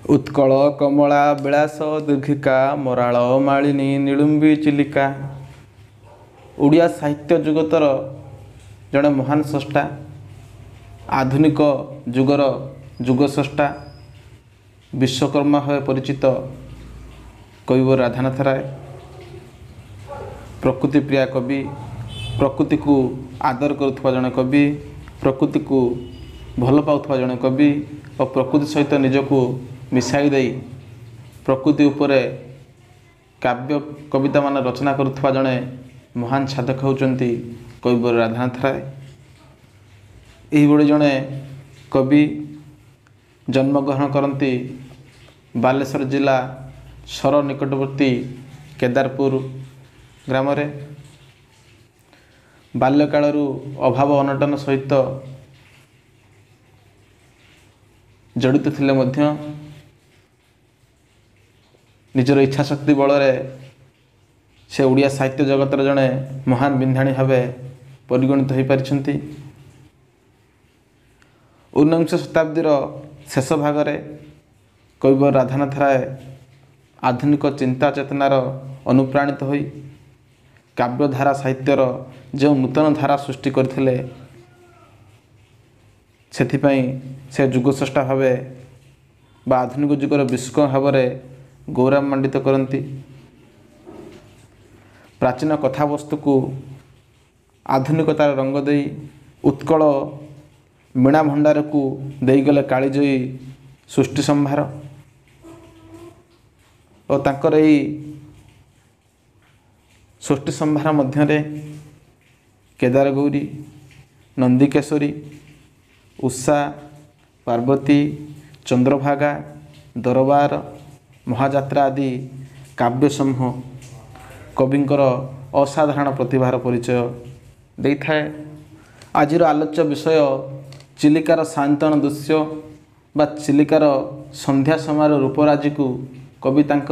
उत्कल कमला विलास दीर्घिका moral Malini नीलुंबी Chilika. Odia साहित्य जगतर जड़े महान स्रष्टा, आधुनिक जुगर जुग स्रष्टा, विश्वकर्मा भाव परिचित कविवर राधानाथ राय। प्रकृति प्रिया कवि, प्रकृति को आदर करुवा जड़े कवि, प्रकृति को भल पाउथवा जड़े कवि और प्रकृति सहित निजको मिसाई दे प्रकृति उपरे काव्य कविता मान रचना करुवा जड़े महान साधक होउचंती कविवर राधानाथ राय। यही भली जड़े कवि जन्मग्रहण करती बालेश्वर जिला सर निकटवर्ती केदारपुर ग्राम रे। बाल्यकालरू अभाव अनटन सहित जड़ित थिले मध्य निजर इच्छाशक्ति बल से ओडिया साहित्य जगतर जड़े महान बिंधाणी भाव परिगणित हो पारिछंती। 19 शताब्दीर शेष भागरे कविवर राधानाथ राय आधुनिक चिंता चेतनार अनुप्राणित होई काव्यधारा साहित्यर जो नूतन धारा सृष्टि करथिले सेथिपाई से जुगस्रष्टा भावे बा आधुनिक जुगर विश्व भाव गौरवान्वित करती। प्राचीन कथावस्तु को आधुनिकतार रंग दे उत्कल मीणा भंडार को देगले कालीजयी सृष्टि संभार और तांकर एही सृष्टि संभार मध्य केदार गौरी, नंदीकेशरी, उषा, पार्वती, चंद्रभागा, दरबार, महाजात्रा आदि काव्य समूह कविंकर असाधारण प्रतिभार परिचय दे थाए। आजिर आलोच्य विषय चिलिकार सायंतन दृश्य बा चिलिकार संध्या समय रूपराजी को कवि तांक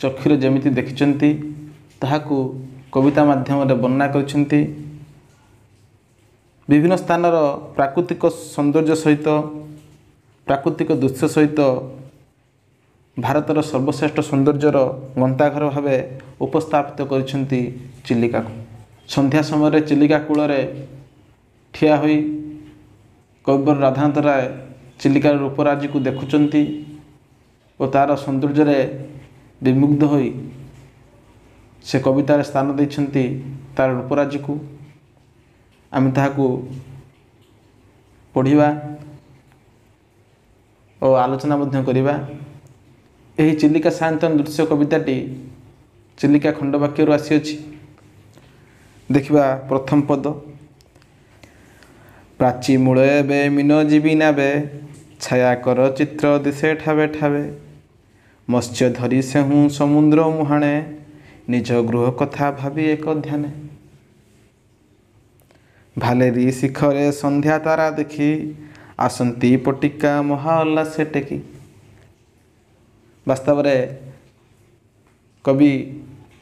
चक्षुरे जेमिति देखिचंती ताहाकू कविता माध्यम वर्णना करिसेंती। विभिन्न स्थानर प्राकृतिक सौंदर्य सहित प्राकृतिक दृश्य सहित भारतर सर्वश्रेष्ठ सौंदर्यर गंताघर भाव उपस्थापित करिसेंती चिलिका को। संध्या समय चिलिका कूल ठिया होई कविवर राधानाथ राय चिलिकार रूपराजी को देखुचंती और तार सौंदर्य विमुग्ध होई से कवितार स्थान देइछंती तार रूपराजी को। आम ताहाकू पढ़िबा और आलोचना मध्य करिबा। एही चिलिका सायंतन दृश्य कविताटी चिलिका खंडवाक्य आसी। देखिबा प्रथम पद प्राची मूल एबे मीन जीवी नाबे छाया कर चित्र दिशे ठावे ठावे मत्स्य धरी सेहूँ समुद्र मुहाणे निज गृह कथा भावी एक ध्याने भालेरी शिखरे संध्या तारा देखी आसंती पटिका महाअल्ला से टेकी। वास्तव में कवि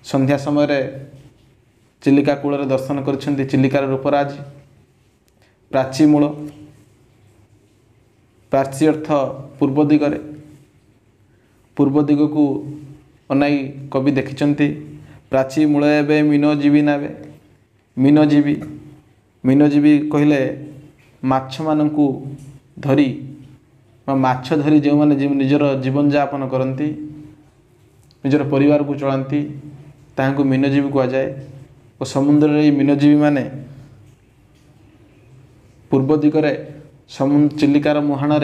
संध्या समय चिलिका कूल दर्शन कर चिलिकार रूपराज। प्राची मूल, प्राची अर्थ पूर्व दिगरे, पूर्व दिग को अनाई कवि देखिचंती। प्राची मूल एबे मीनजीवी नाबे, मीनजीवी मीनजीवी कहले माछ मानकू धरी माछ धरी जो मैंने निजर जीवन यापन करती निजर परिवार को चलाती ताहां मीनजीवी कहुए। और समुद्र मीनजीवी माने पूर्व दिगरे चिलिकार मुहाण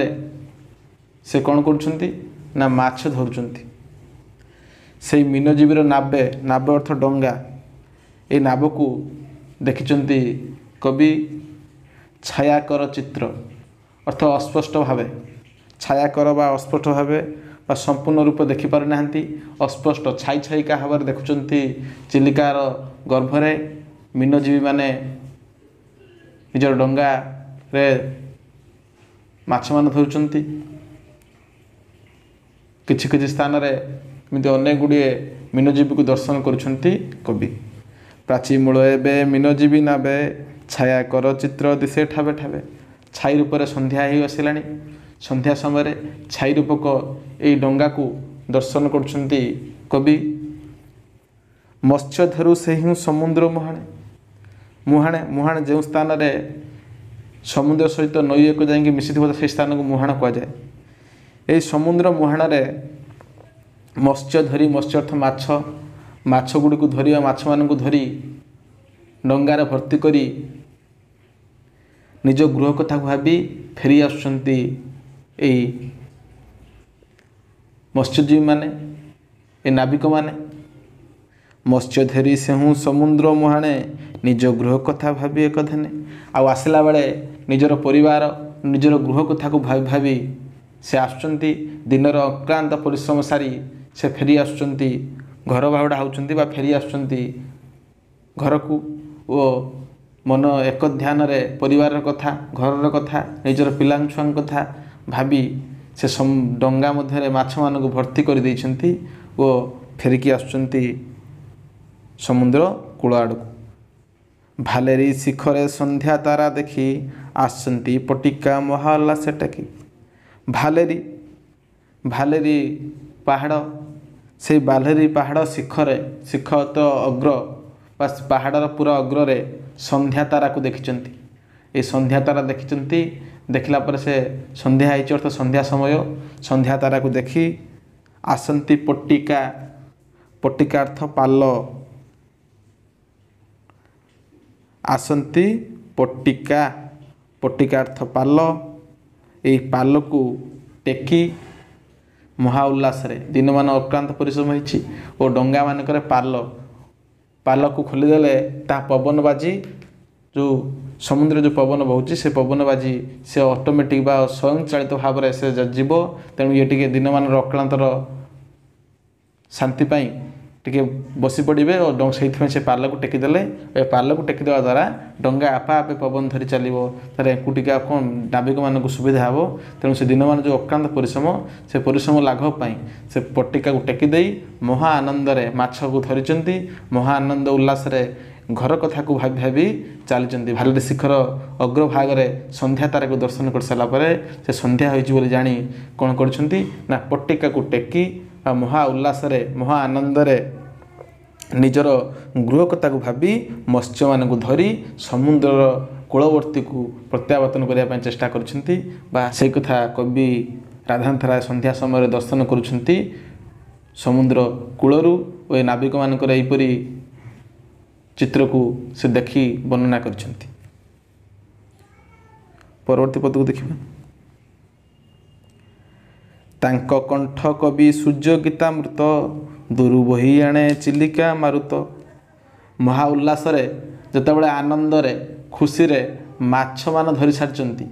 से कौन कर ना माछ धरुचंती। से मीनजीवीर नाबे, नाबे अर्थ डंगा, ये नाब को देखिचंती कवि। छाया कर चित्र अर्थ अस्पष्ट भावे, छाया कर बा अस्पष्ट भावे बा संपूर्ण रूप देखिपार नाहंती, अस्पष्ट छाई छाईका भाव देखुचंती चिलिकार गर्भरे मीनजीवी माने निजर डंगा रे माछ मान धरुचंती। किछि किछि स्थान रे एमती अनेक गुड़िए मीनजीवी को दर्शन करुछंती कवि। प्राची मूल एबे मीनजीवी नाबे छाया कर चित्र दिशे ठावे ठावे। छाई रूप संध्या ही आसलानी। संध्या समय छाई रूपक ଏଇ ଡଙ୍ଗାକୁ ଦର୍ଶନ କରୁଛନ୍ତି କବି। ମତ୍ସ୍ୟଧରୁ ସେହି ସମୁଦ୍ର ମୁହାଣେ। ମୁହାଣେ ଯେଉଁ ସ୍ଥାନରେ ସମୁଦ୍ର ସହିତ ନଈ ଏକ ଯାଇକି ମିଶିଥିବ ସେହି ସ୍ଥାନକୁ ମୁହାଣ କୁହାଯାଏ। ଏହି ସମୁଦ୍ର ମୁହାଣରେ ମତ୍ସ୍ୟ ଧରି, ମତ୍ସ୍ୟ ଅର୍ଥ ମାଛ ଗୁଡ଼ିକୁ ଧରି ବା ମାଛମାନଙ୍କୁ ଧରି ଡଙ୍ଗାରେ ଭର୍ତ୍ତି କରି ନିଜ ଗୃହ କଥାକୁ ଭାବି ଫେରି ଆସୁଛନ୍ତି ଏଇ ମତ୍ସ୍ୟଜୀବୀମାନେ, ଏ ନାବିକମାନେ। ମତ୍ସ୍ୟ ଧରି ସେହୁଁ ସମୁଦ୍ର ମୁହାଣେ ନିଜ ଗୃହ କଥା ଭାବି ଏକଧାନେ। ଆଉ ଆସିଲା ବେଳେ ନିଜର ପରିବାର, ନିଜର ଗୃହ କଥାକୁ ଭାବି ସେ ଆସୁଛନ୍ତି। ଦିନର ଅକ୍ଳାନ୍ତ ପରିଶ୍ରମ ସାରି ସେ ଫେରି ଆସୁଛନ୍ତି, ଘର ବାହୁଡ଼ା ହେଉଛନ୍ତି ବା ଫେରି ଆସୁଛନ୍ତି ଘରକୁ। ଓ ମନ ଏକ ଧ୍ୟାନରେ ପରିବାରର କଥା, ଘରର କଥା, ନିଜର ପିଲାଙ୍କ ଛୁଆଙ୍କ କଥା ଭାବି ସେ ଡଙ୍ଗା ମଧ୍ୟରେ ମାଛମାନଙ୍କୁ ଭର୍ତ୍ତି କରିଦେଇଛନ୍ତି ଓ ଫେରିକି ଆସୁଛନ୍ତି ସମୁଦ୍ର କୂଳ ଆଡ଼କୁ। ଭାଲେରୀ ଶିଖରେ ସନ୍ଧ୍ୟା ତାରା ଦେଖି ଆସୁଛନ୍ତି ପଟିକା ମହାଉଲ୍ଲାସ ଟେକି। ଭାଲେରୀ ପାହାଡ଼, ସେଇ ଭାଲେରୀ ପାହାଡ଼ ଶିଖରେ, ଶିଖ ତ ଅଗ୍ର ବା ପାହାଡ଼ର ପୁରା ଅଗ୍ରରେ ସନ୍ଧ୍ୟା ତାରାକୁ ଦେଖିଛନ୍ତି। ଏ ସନ୍ଧ୍ୟା ତାରା ଦେଖିଛନ୍ତି। ଦେଖିଲା ପରେ ସେ ସନ୍ଧ୍ୟା ହେଇଛି ଅର୍ଥ ସନ୍ଧ୍ୟା ସମୟ। ସନ୍ଧ୍ୟା ତାରାକୁ ଦେଖି ଆସନ୍ତି ପଟିକା ଅର୍ଥ ପାଲ। ଆସନ୍ତି ପଟିକା ଅର୍ଥ ପାଲ। ଏହି ପାଲକୁ ଟେକି ମହା ଉଲ୍ଲାସରେ, ଦିନମାନ ଅକ୍ଳାନ୍ତ ପରିଶ୍ରମ ହେଇଛି ଓ ଡଙ୍ଗାମାନଙ୍କରେ ପାଲକୁ ଖୋଲିଦେଲେ ତାହା ପବନ ବାଜି, ଯେଉଁ ସମୁଦ୍ର ଯେଉଁ ପବନ ବହୁଛି ସେ ପବନ ବାଜି ସେ ଅଟୋମେଟିକ୍ ବା ସ୍ୱୟଂଚାଳିତ ଭାବରେ ସେ ଯିବ। ତେଣୁ ଇଏ ଟିକେ ଦିନମାନର ଅକ୍ଳାନ୍ତର ଶାନ୍ତି ପାଇଁ ଟିକେ ବସି ପଡ଼ିବେ ଓ ସେଇଥିପାଇଁ ସେ ପାଲକୁ ଟେକିଦେଲେ। ଏ ପାଲକୁ ଟେକିଦେବା ଦ୍ୱାରା ଡଙ୍ଗା ଆପେ ଆପେ ପବନ ଧରି ଚାଲିବ। ତା'ର ଏକୁ ଟିକେ ଆଉ କ'ଣ ନାବିକମାନଙ୍କୁ ସୁବିଧା ହେବ। ତେଣୁ ସେ ଦିନମାନ ଯେଉଁ ଅକ୍ଳାନ୍ତ ପରିଶ୍ରମ, ସେ ପରିଶ୍ରମ ଲାଘବ ପାଇଁ ସେ ପଟିକାକୁ ଟେକି ଦେଇ ମହା ଆନନ୍ଦରେ ମାଛକୁ ଧରିଛନ୍ତି। ମହା ଆନନ୍ଦ ଉଲ୍ଲାସରେ ଘର କଥାକୁ ଭାବି ଚାଲିଛନ୍ତି। ଭାଲେରୀ ଶିଖର ଅଗ୍ରଭାଗରେ ସନ୍ଧ୍ୟା ତାରାକୁ ଦର୍ଶନ କରିସାରିଲା ପରେ ସେ ସନ୍ଧ୍ୟା ହୋଇଛି ବୋଲି ଜାଣି କ'ଣ କରୁଛନ୍ତି ନା ପଟିକାକୁ ଟେକି ବା ମହା ଉଲ୍ଲାସରେ, ମହା ଆନନ୍ଦରେ ନିଜର ଗୃହ କଥାକୁ ଭାବି ମତ୍ସ୍ୟମାନଙ୍କୁ ଧରି ସମୁଦ୍ରର କୂଳବର୍ତ୍ତୀକୁ ପ୍ରତ୍ୟାବର୍ତ୍ତନ କରିବା ପାଇଁ ଚେଷ୍ଟା କରୁଛନ୍ତି। ବା ସେଇ କଥା କବି ରାଧାନାଥ ରାୟ ସନ୍ଧ୍ୟା ସମୟରେ ଦର୍ଶନ କରୁଛନ୍ତି ସମୁଦ୍ର କୂଳରୁ ଓ ଏ ନାବିକମାନଙ୍କର ଏହିପରି ଚିତ୍ରକୁ ସେ ଦେଖି ବର୍ଣ୍ଣନା କରିଛନ୍ତି। ପରବର୍ତ୍ତୀ ପଦକୁ ଦେଖିବା। ତାଙ୍କ କଣ୍ଠ କବି ସୂର୍ଯ୍ୟ ଗୀତାମୃତ, ଦୂରୁ ବହି ଆଣେ ଚିଲିକା ମାରୁତ। ମହା ଉଲ୍ଲାସରେ, ଯେତେବେଳେ ଆନନ୍ଦରେ, ଖୁସିରେ ମାଛମାନ ଧରି ସାରିଛନ୍ତି,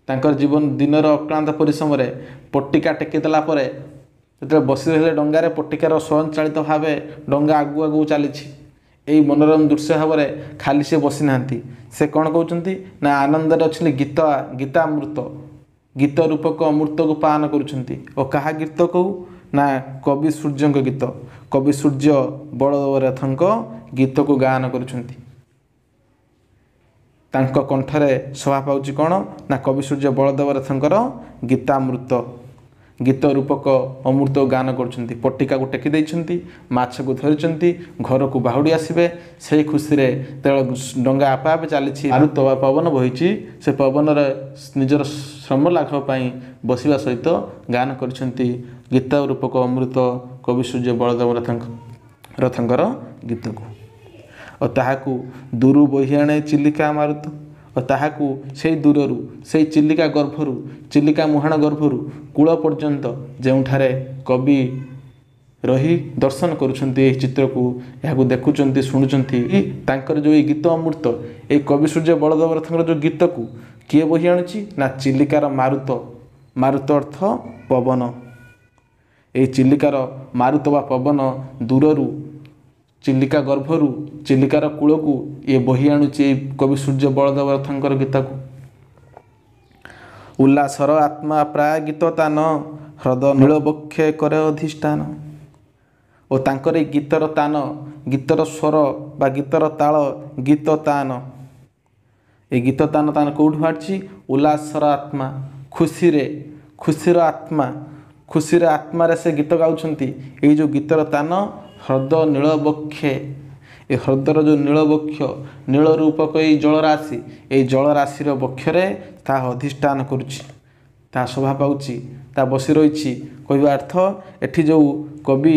ତାଙ୍କର ଦିନର ଅକ୍ଳାନ୍ତ ପରିଶ୍ରମରେ ପଟିକା ଟେକିଦେଲା ପରେ ଯେତେବେଳେ ବସି ରହିଲେ ଡଙ୍ଗାରେ, ପଟିକାର ସ୍ୱୟଂଚାଳିତ ଭାବେ ଡଙ୍ଗା ଆଗକୁ ଚାଲିଛି। ଏହି ମନୋରମ ଦୃଶ୍ୟ ଭାବରେ ଖାଲି ସେ ବସିନାହାନ୍ତି। ସେ କ'ଣ କହୁଛନ୍ତି ନା ଆନନ୍ଦରେ ଅଛନ୍ତି ଗୀତାମୃତ, ଗୀତ ରୂପକ ଅମୃତକୁ ପାନ କରୁଛନ୍ତି। ଓ କାହା ଗୀତ କହୁ ନା କବି ସୂର୍ଯ୍ୟଙ୍କ ଗୀତ। କବି ସୂର୍ଯ୍ୟ ବଳଦେବରଥଙ୍କ ଗୀତକୁ ଗାୟନ କରୁଛନ୍ତି। ତାଙ୍କ କଣ୍ଠରେ ଶୋଭା ପାଉଛି କ'ଣ ନା କବି ସୂର୍ଯ୍ୟ ବଳଦେବରଥଙ୍କର ଗୀତାମୃତ, ଗୀତ ରୂପକ ଅମୃତ ଗାନ କରୁଛନ୍ତି। ପଟିକାକୁ ଟେକି ଦେଇଛନ୍ତି, ମାଛକୁ ଧରିଛନ୍ତି, ଘରକୁ ବାହୁଡ଼ି ଆସିବେ। ସେହି ଖୁସିରେ ତେଣୁ ଡଙ୍ଗା ଆପେ ଆପେ ଚାଲିଛି, ମାରୁତ ବା ପବନ ବହିଛି। ସେ ପବନରେ ନିଜର ଶ୍ରମ ଲାଘବ ପାଇଁ ବସିବା ସହିତ ଗାନ କରିଛନ୍ତି ଗୀତ ରୂପକ ଅମୃତ କବି ସୂର୍ଯ୍ୟ ବଳଦେବରଥଙ୍କର ଗୀତକୁ। ଓ ତାହାକୁ ଦୂରୁ ବହି ଆଣେ ଚିଲିକା ମାରୁତ। ଓ ତାହାକୁ ସେଇ ଦୂରରୁ, ସେଇ ଚିଲିକା ମୁହାଣ ଗର୍ଭରୁ କୂଳ ପର୍ଯ୍ୟନ୍ତ ଯେଉଁଠାରେ କବି ରହି ଦର୍ଶନ କରୁଛନ୍ତି ଏହି ଚିତ୍ରକୁ, ଏହାକୁ ଦେଖୁଛନ୍ତି, ଶୁଣୁଛନ୍ତି। ତାଙ୍କର ଯେଉଁ ଏଇ ଗୀତ ଅମୃତ, ଏଇ କବି ସୂର୍ଯ୍ୟ ବଳଦେବରଥଙ୍କର ଯେଉଁ ଗୀତକୁ କିଏ ବହି ଆଣୁଛି ନା ଚିଲିକାର ମାରୁତ ଅର୍ଥ ପବନ। ଏହି ଚିଲିକାର ମାରୁତ ବା ପବନ ଦୂରରୁ, ଚିଲିକା ଗର୍ଭରୁ, ଚିଲିକାର କୂଳକୁ ଇଏ ବହି ଆଣୁଛି ଏଇ କବି ସୂର୍ଯ୍ୟ ବଳଦେବରଥଙ୍କର ଗୀତକୁ। ଉଲ୍ଲାସର ଆତ୍ମା ପ୍ରାୟ ଗୀତ ତାନ, ହ୍ରଦ ନୀଳବକ୍ଷେ କରେ ଅଧିଷ୍ଠାନ। ଓ ତାଙ୍କର ଏଇ ଗୀତର ତାନ, ଗୀତର ସ୍ୱର ବା ଗୀତର ତାଳ, ଗୀତ ତାନ। এই ଗୀତ ତାନ କେଉଁଠୁ ବାହାରିଛି? ଉଲ୍ଲାସର ଆତ୍ମା, ଖୁସିର ଆତ୍ମା, ଖୁସିରେ ଆତ୍ମାରେ ସେ ଗୀତ ଗାଉଛନ୍ତି। ଏଇ ଯେଉଁ ଗୀତର ତାନ ହ୍ରଦ ନୀଳବକ୍ଷେ, ଏ ହ୍ରଦର ଯେଉଁ ନୀଳବକ୍ଷ, ନୀଳ ରୂପକ ଏଇ ଜଳରାଶି, ଏଇ ଜଳରାଶିର ବକ୍ଷରେ ତାହା ଅଧିଷ୍ଠାନ କରୁଛି, ତାହା ଶୋଭା ପାଉଛି, ତାହା ବସି ରହିଛି। କହିବା ଅର୍ଥ ଏଠି ଯେଉଁ କବି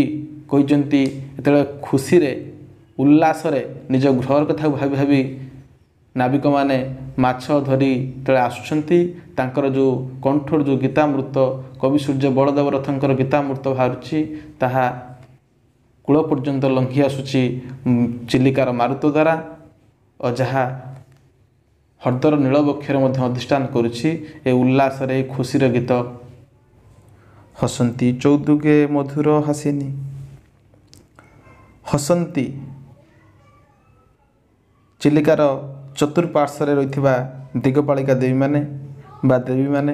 କହିଛନ୍ତି ଯେତେବେଳେ ଖୁସିରେ ଉଲ୍ଲାସରେ ନିଜ ଘର କଥାକୁ ଭାବି ଭାବି ନାବିକମାନେ ମାଛ ଧରି ଯେତେବେଳେ ଆସୁଛନ୍ତି, ତାଙ୍କର ଯେଉଁ କଣ୍ଠରୁ ଯେଉଁ ଗୀତାମୃତ, କବି ସୂର୍ଯ୍ୟ ବଳଦେବ ରଥଙ୍କର ଗୀତାମୃତ ବାହାରୁଛି, ତାହା କୂଳ ପର୍ଯ୍ୟନ୍ତ ଲଙ୍ଘି ଆସୁଛି ଚିଲିକାର ମାରୁତ ଦ୍ୱାରା, ଓ ଯାହା ହ୍ରଦର ନୀଳବକ୍ଷରେ ମଧ୍ୟ ଅଧିଷ୍ଠାନ କରୁଛି ଏ ଉଲ୍ଲାସରେ, ଏ ଖୁସିର ଗୀତ। ହସନ୍ତି ଚୌଦୁଗେ ମଧୁର ହାସିନୀ, ହସନ୍ତି ଚିଲିକାର ଚତୁଃପାର୍ଶ୍ୱରେ ରହିଥିବା ଦିଗପାଳିକା ଦେବୀମାନେ ବା ଦେବୀମାନେ,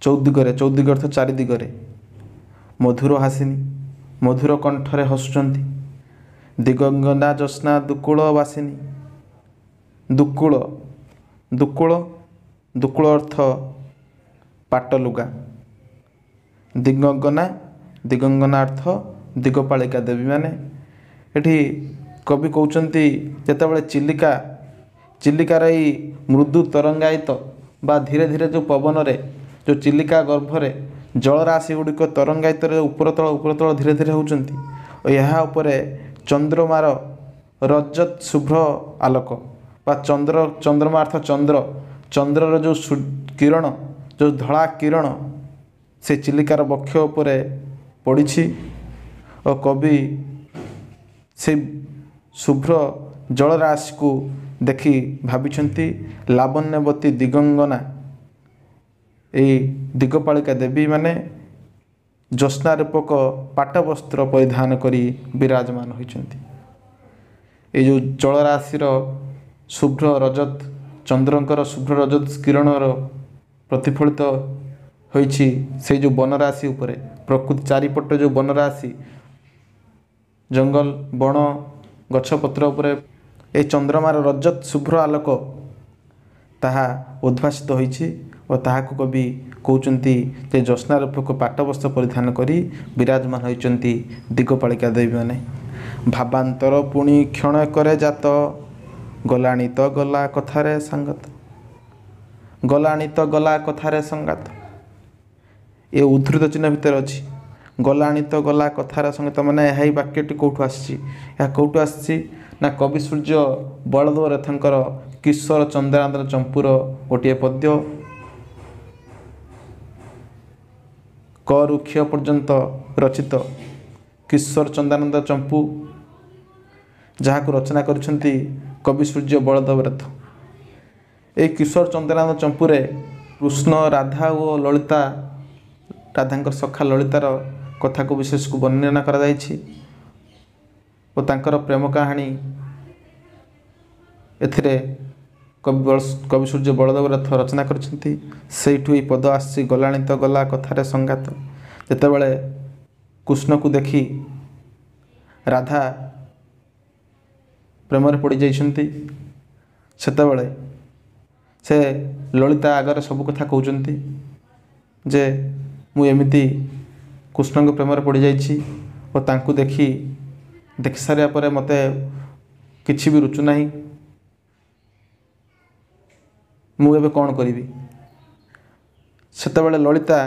ଚୌଦିଗରେ, ଚୌଦିଗ ଅର୍ଥ ଚାରି ଦିଗରେ, ମଧୁର ହାସିନୀ, ମଧୁର କଣ୍ଠରେ ହସୁଛନ୍ତି। ଦିଗଙ୍ଗନା ଜ୍ୟୋତ୍ସ୍ନା ଦୁକୁଳ ବାସିନୀ, ଦୁକୁଳ, ଦୁକୁଳ, ଦୁକୁଳ ଅର୍ଥ ପାଟଲୁଗା। ଦିଗଙ୍ଗନା, ଦିଗଙ୍ଗନା ଅର୍ଥ ଦିଗପାଳିକା ଦେବୀମାନେ। ଏଠି କବି କହୁଛନ୍ତି ଯେତେବେଳେ ଚିଲିକାର ଏଇ ମୃଦୁ ତରଙ୍ଗାୟିତ ବା ଧୀରେ ଧୀରେ ଯେଉଁ ପବନରେ, ଯେଉଁ ଚିଲିକା ଗର୍ଭରେ ଜଳରାଶି ଗୁଡ଼ିକ ତରଙ୍ଗାୟିତରେ ଉପରତଳ ଧୀରେ ଧୀରେ ହେଉଛନ୍ତି, ଓ ଏହା ଉପରେ ଚନ୍ଦ୍ରମାର ରଜତ ଶୁଭ୍ର ଆଲୋକ ବା ଚନ୍ଦ୍ରମା ଅର୍ଥ ଚନ୍ଦ୍ର, ଚନ୍ଦ୍ରର ଯେଉଁ କିରଣ, ଯେଉଁ ଧଳା କିରଣ ସେ ଚିଲିକାର ବକ୍ଷ ଉପରେ ପଡ଼ିଛି, ଓ କବି ସେ ଶୁଭ୍ର ଜଳରାଶିକୁ ଦେଖି ଭାବିଛନ୍ତି ଲାବଣ୍ୟବତୀ ଦିଗଙ୍ଗନା, ଏଇ ଦିଗପାଳିକା ଦେବୀମାନେ ଜ୍ୟୋତ୍ସ୍ନା ରୂପକ ପାଟବସ୍ତ୍ର ପରିଧାନ କରି ବିରାଜମାନ ହୋଇଛନ୍ତି। ଏଇ ଯେଉଁ ଜଳରାଶିର ଶୁଭ୍ର ରଜତ, ଚନ୍ଦ୍ରଙ୍କର ଶୁଭ୍ର ରଜତ କିରଣର ପ୍ରତିଫଳିତ ହୋଇଛି ସେଇ ଯେଉଁ ବନରାଶି ଉପରେ, ପ୍ରକୃତି ଚାରିପଟେ ଯେଉଁ ବନରାଶି, ଜଙ୍ଗଲ ବଣ ଗଛପତ୍ର ଉପରେ ଏ ଚନ୍ଦ୍ରମାର ରଜତ ଶୁଭ୍ର ଆଲୋକ ତାହା ଉଦ୍ଭାସିତ ହୋଇଛି, ଓ ତାହାକୁ କବି କହୁଛନ୍ତି ଯେ ଜ୍ୟୋତ୍ସ୍ନା ରୂପକ ପାଟବସ୍ତ୍ର ପରିଧାନ କରି ବିରାଜମାନ ହୋଇଛନ୍ତି ଦିଗପାଳିକା ଦେବୀମାନେ। ଭାବାନ୍ତର ପୁଣି କ୍ଷଣକରେ ଜାତ, ଗଲାଣି ତ ଗଲା କଥାରେ ସଙ୍ଗାତ, ଗଲାଣି ତ ଗଲା କଥାରେ ସଙ୍ଗାତ। ଏ ଉଦ୍ଧୃତ ଚିହ୍ନ ଭିତରେ ଅଛି ଗଲାଣି ତ ଗଲା କଥାର ସଙ୍ଗୀତ, ମାନେ ଏହା ଏହି ବାକ୍ୟଟି କେଉଁଠୁ ଆସିଛି? ଏହା କେଉଁଠୁ ଆସିଛି ନା କବି ସୂର୍ଯ୍ୟ ବଳଦେବ ରଥଙ୍କର କିଶୋର ଚନ୍ଦ୍ରାନନ୍ଦ ଚମ୍ପୁର ଗୋଟିଏ ପଦ୍ୟ, କରୁ କ୍ଷୟ ପର୍ଯ୍ୟନ୍ତ ରଚିତ କିଶୋର ଚନ୍ଦ୍ରାନନ୍ଦ ଚମ୍ପୁ, ଯାହାକୁ ରଚନା କରିଛନ୍ତି କବି ସୂର୍ଯ୍ୟ ବଳଦେବ ରଥ। ଏହି କିଶୋର ଚନ୍ଦ୍ରାନନ୍ଦ ଚମ୍ପୁରେ କୃଷ୍ଣ, ରାଧା ଓ ଲଳିତା, ରାଧାଙ୍କର ସଖା ଲଳିତାର କଥାକୁ ବିଶେଷକୁ ବର୍ଣ୍ଣନା କରାଯାଇଛି, ଓ ତାଙ୍କର ପ୍ରେମ କାହାଣୀ ଏଥିରେ କବି ସୂର୍ଯ୍ୟ ବଳଦେବ ରଥ ରଚନା କରିଛନ୍ତି। ସେଇଠୁ ଏହି ପଦ ଆସିଛି ଗଲାଣି ତ ଗଲା କଥାରେ ସଙ୍ଗାତ। ଯେତେବେଳେ କୃଷ୍ଣକୁ ଦେଖି ରାଧା ପ୍ରେମରେ ପଡ଼ିଯାଇଛନ୍ତି, ସେତେବେଳେ ସେ ଲଳିତା ଆଗରେ ସବୁ କଥା କହୁଛନ୍ତି ଯେ ମୁଁ ଏମିତି କୃଷ୍ଣଙ୍କ ପ୍ରେମରେ ପଡ଼ିଯାଇଛି, ଓ ତାଙ୍କୁ ଦେଖି ସାରିବା ପରେ ମୋତେ କିଛି ବି ରୁଚୁନାହିଁ, ମୁଁ ଏବେ କ'ଣ କରିବି? ସେତେବେଳେ ଲଳିତା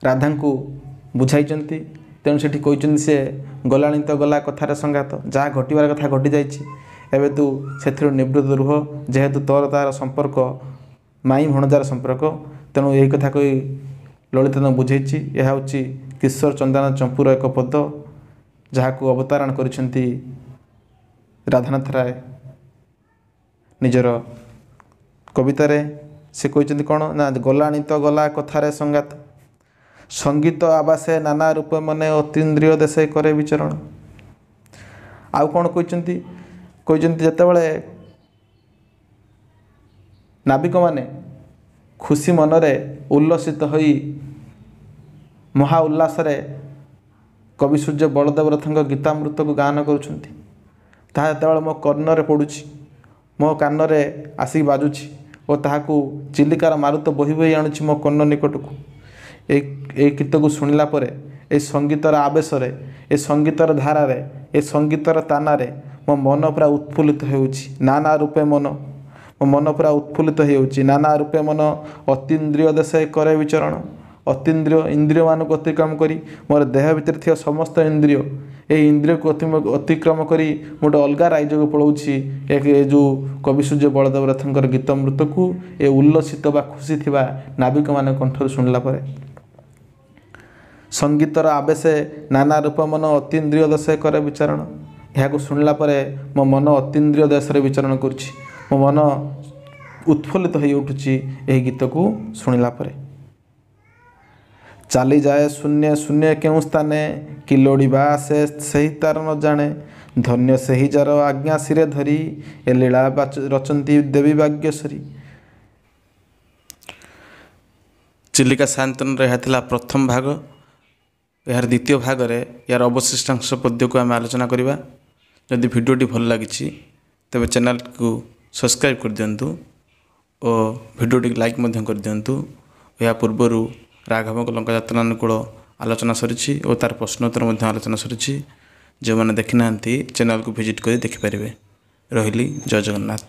ରାଧାଙ୍କୁ ବୁଝାଇଛନ୍ତି, ତେଣୁ ସେଠି କହିଛନ୍ତି ସେ ଗଲାଣି ତ ଗଲା କଥାରେ ସଙ୍ଗାତ, ଯାହା ଘଟିବାର କଥା ଘଟିଯାଇଛି, ଏବେ ତୁ ସେଥିରୁ ନିବୃତ୍ତ ରୁହ, ଯେହେତୁ ତୋର ତାର ସମ୍ପର୍କ ମାଇଁ ଭଣଜାର ସମ୍ପର୍କ, ତେଣୁ ଏହି କଥା କହି ଲଳିତା ତାଙ୍କୁ ବୁଝେଇଛି। ଏହା ହେଉଛି କିଶୋର ଚନ୍ଦ୍ରାନନ୍ଦ ଚମ୍ପୁର ଏକ ପଦ, ଯାହାକୁ ଅବତାରଣ କରିଛନ୍ତି ରାଧାନାଥ ରାୟ ନିଜର କବିତାରେ। ସେ କହିଛନ୍ତି କ'ଣ ନା ଗଲାଣି ତ ଗଲା କଥାରେ ସଙ୍ଗାତ, ସଙ୍ଗୀତ ଆବାସେ ନାନା ରୂପ ମନେ ଅତୀନ୍ଦ୍ରିୟ ଦେଶେ କରେ ବିଚରଣ। ଆଉ କ'ଣ କହିଛନ୍ତି ଯେତେବେଳେ ନାବିକମାନେ ଖୁସି ମନରେ ଉଲ୍ଲସିତ ହୋଇ ମହା ଉଲ୍ଲାସରେ କବି ସୂର୍ଯ୍ୟ ବଳଦେବ ରଥଙ୍କ ଗୀତାମୃତକୁ ଗାନ କରୁଛନ୍ତି, ତାହା ଯେତେବେଳେ ମୋ କର୍ଣ୍ଣରେ ପଡ଼ୁଛି, ମୋ କାନରେ ଆସିକି ବାଜୁଛି, ଓ ତାହାକୁ ଚିଲିକାର ମାରୁତ ବୋହି ବୋହି ଆଣୁଛି ମୋ କର୍ଣ୍ଣ ନିକଟକୁ, এই ଗୀତକୁ ଶୁଣିଲା ପରେ ଏ ସଙ୍ଗୀତର ଆବେଶରେ ଏ ସଙ୍ଗୀତର ଧାରାରେ ଏ ସଙ୍ଗୀତର ତାନାରେ ମୋ ମନ ପୁରା ଉତ୍ଫୁଲ୍ଲିତ ହେଉଛି ନାନା ରୂପେ ମୋ ମନ ପୁରା ଉତ୍ଫୁଲ୍ଲିତ ହେଉଛି ନାନା ରୂପେ ମନ ଅତୀନ୍ଦ୍ରିୟ ଦେଶ କରେ ବିଚରଣ ଇନ୍ଦ୍ରିୟମାନଙ୍କୁ ଅତିକ୍ରମ କରି ମୋର ଦେହ ଭିତରେ ଥିବା ସମସ୍ତ ଇନ୍ଦ୍ରିୟ ଏହି ଇନ୍ଦ୍ରିୟକୁ ଅତିକ୍ରମ କରି ମୁଁ ଗୋଟେ ଅଲଗା ରାଜ୍ୟକୁ ପଳାଉଛି ଏ ଯେଉଁ କବି ସୂର୍ଯ୍ୟ ବଳଦେବ ରଥଙ୍କର ଗୀତ ମୃତକୁ ଏ ଉଲ୍ଲସିତ ବା ଖୁସି ଥିବା ନାବିକମାନଙ୍କ କଣ୍ଠରୁ ଶୁଣିଲା ପରେ ସଙ୍ଗୀତର ଆବେଶେ ନାନା ରୂପ ମନ ଅତୀନ୍ଦ୍ରିୟ ଦେଶେ କରେ ବିଚରଣ ଏହାକୁ ଶୁଣିଲା ପରେ ମୋ ମନ ଅତୀନ୍ଦ୍ରିୟ ଦେଶରେ ବିଚରଣ କରୁଛି ମୋ ମନ ଉତ୍ଫୁଲ୍ଲିତ ହୋଇ ଉଠୁଛି ଏହି ଗୀତକୁ ଶୁଣିଲା ପରେ ଚାଲିଯାଏ ଶୂନ୍ୟ ଶୂନ୍ୟ କେଉଁ ସ୍ଥାନେ କି ଲୋଡ଼ିବା ସେ ସେହି ତାର ନ ଜାଣେ ଧନ୍ୟ ସେହି ଯାର ଆଜ୍ଞା ଶିରେ ଧରି ଏ ଲୀଳା ରଚନ୍ତି ଦେବୀ ବାଗ୍ୟଶ୍ୱରୀ। ଚିଲିକା ସାୟନ୍ତନରେ ଏହା ଥିଲା ପ୍ରଥମ ଭାଗ। ଏହାର ଦ୍ୱିତୀୟ ଭାଗରେ ଏହାର ଅବଶିଷ୍ଟାଂଶ ପଦ୍ୟକୁ ଆମେ ଆଲୋଚନା କରିବା। ଯଦି ଭିଡ଼ିଓଟି ଭଲ ଲାଗିଛି ତେବେ ଚ୍ୟାନେଲକୁ ସବସ୍କ୍ରାଇବ୍ କରିଦିଅନ୍ତୁ ଓ ଭିଡ଼ିଓଟିକୁ ଲାଇକ୍ ମଧ୍ୟ କରିଦିଅନ୍ତୁ। ଏହା ପୂର୍ବରୁ ରାଘବଙ୍କ ଲଙ୍କାଯାତ୍ରା ଅନୁକୂଳ ଆଲୋଚନା ସରିଛି ଓ ତାର ପ୍ରଶ୍ନୋତ୍ତର ମଧ୍ୟ ଆଲୋଚନା ସରିଛି। ଯେଉଁମାନେ ଦେଖିନାହାନ୍ତି ଚ୍ୟାନେଲକୁ ଭିଜିଟ୍ କରି ଦେଖିପାରିବେ। ରହିଲି, ଜୟ ଜଗନ୍ନାଥ।